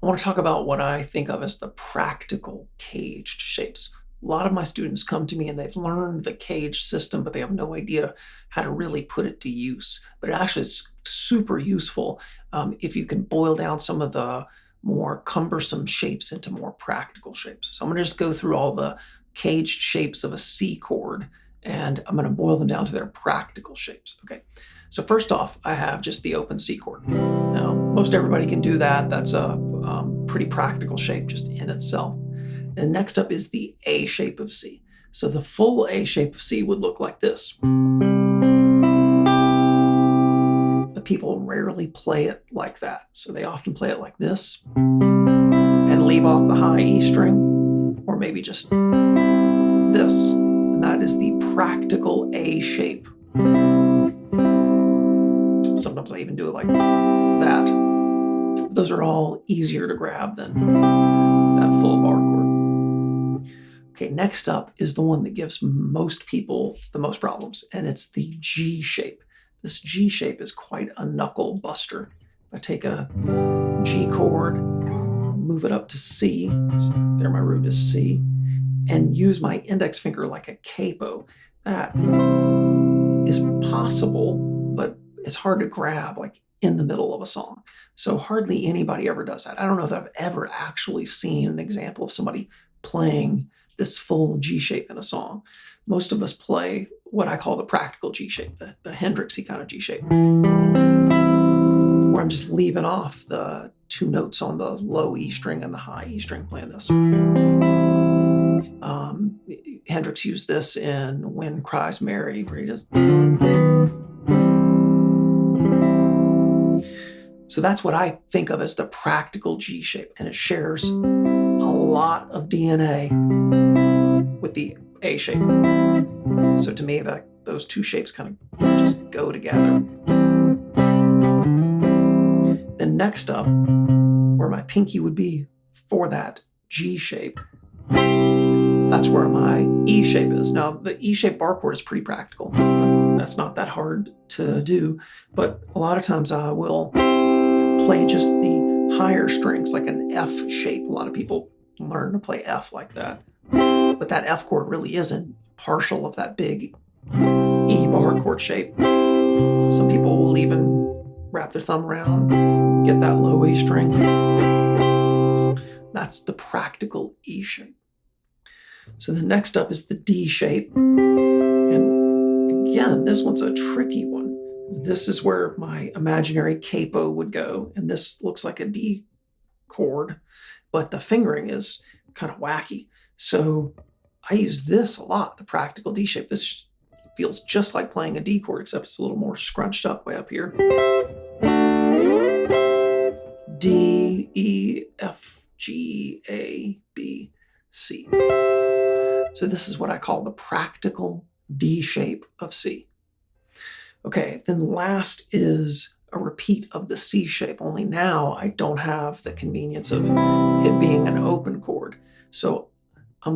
I want to talk about what I think of as the practical caged shapes. A lot of my students come to me and they've learned the caged system, but they have no idea how to really put it to use. But it actually is super useful if you can boil down some of the more cumbersome shapes into more practical shapes. So I'm going to just go through all the caged shapes of a C chord, and I'm going to boil them down to their practical shapes. Okay, so first off, I have just the open C chord. Now, most everybody can do that. That's a pretty practical shape just in itself. And next up is the A shape of C. So the full A shape of C would look like this. But people rarely play it like that. So they often play it like this and leave off the high E string, or maybe just this. And that is the practical A shape. Sometimes I even do it like that. Those are all easier to grab than that full bar chord. Okay, next up is the one that gives most people the most problems, and it's the G shape. This G shape is quite a knuckle buster. If I take a G chord, move it up to C, so there my root is C, and use my index finger like a capo, that is possible, but it's hard to grab like in the middle of a song. So hardly anybody ever does that. I don't know if I've ever actually seen an example of somebody playing this full G shape in a song. Most of us play what I call the practical G shape, the Hendrix-y kind of G shape, where I'm just leaving off the two notes on the low E string and the high E string playing this. Hendrix used this in Wind Cries Mary, where he does. So that's what I think of as the practical G shape, and it shares a lot of DNA with the A shape. So to me, those two shapes kind of just go together. Then next up, where my pinky would be for that G shape, that's where my E shape is. Now, the E shape bar chord is pretty practical. That's not that hard to do, but a lot of times I will play just the higher strings, like an F shape. A lot of people learn to play F like that. But that F chord really isn't partial of that big E bar chord shape. Some people will even wrap their thumb around, get that low E string. That's the practical E shape. So the next up is the D shape. And again, this one's a tricky one. This is where my imaginary capo would go. And this looks like a D chord, but the fingering is kind of wacky. So I use this a lot, the practical D shape. This feels just like playing a D chord, except it's a little more scrunched up way up here. D, E, F, G, A, B, C. So this is what I call the practical D shape of C. Okay, then last is a repeat of the C shape, only now I don't have the convenience of it being an open chord. So I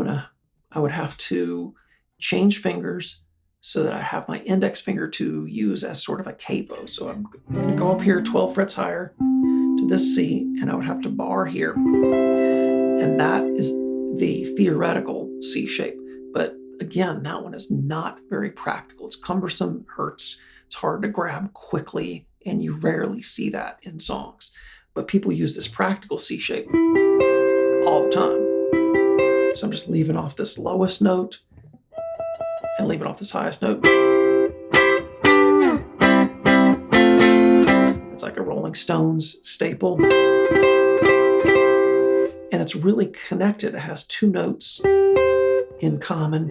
would have to change fingers so that I have my index finger to use as sort of a capo. So I'm going to go up here 12 frets higher to this C, and I would have to bar here. And that is the theoretical C shape. But again, that one is not very practical. It's cumbersome, hurts, it's hard to grab quickly, and you rarely see that in songs. But people use this practical C shape all the time. So I'm just leaving off this lowest note and leaving off this highest note. It's like a Rolling Stones staple. And it's really connected. It has two notes in common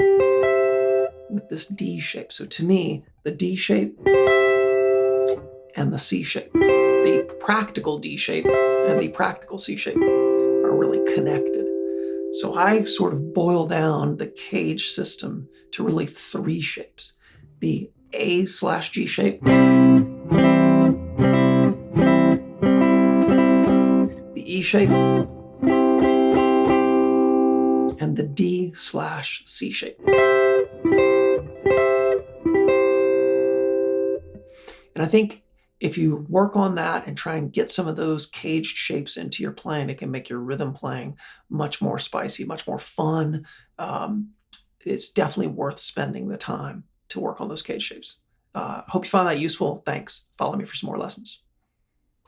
with this D shape. So to me, the D shape and the C shape, the practical D shape and the practical C shape are really connected. So I sort of boil down the CAGED system to really three shapes: the A/G shape, the E shape, and the D/C shape. And I think if you work on that and try and get some of those caged shapes into your playing, it can make your rhythm playing much more spicy, much more fun. It's definitely worth spending the time to work on those caged shapes. Hope you found that useful. Thanks. Follow me for some more lessons.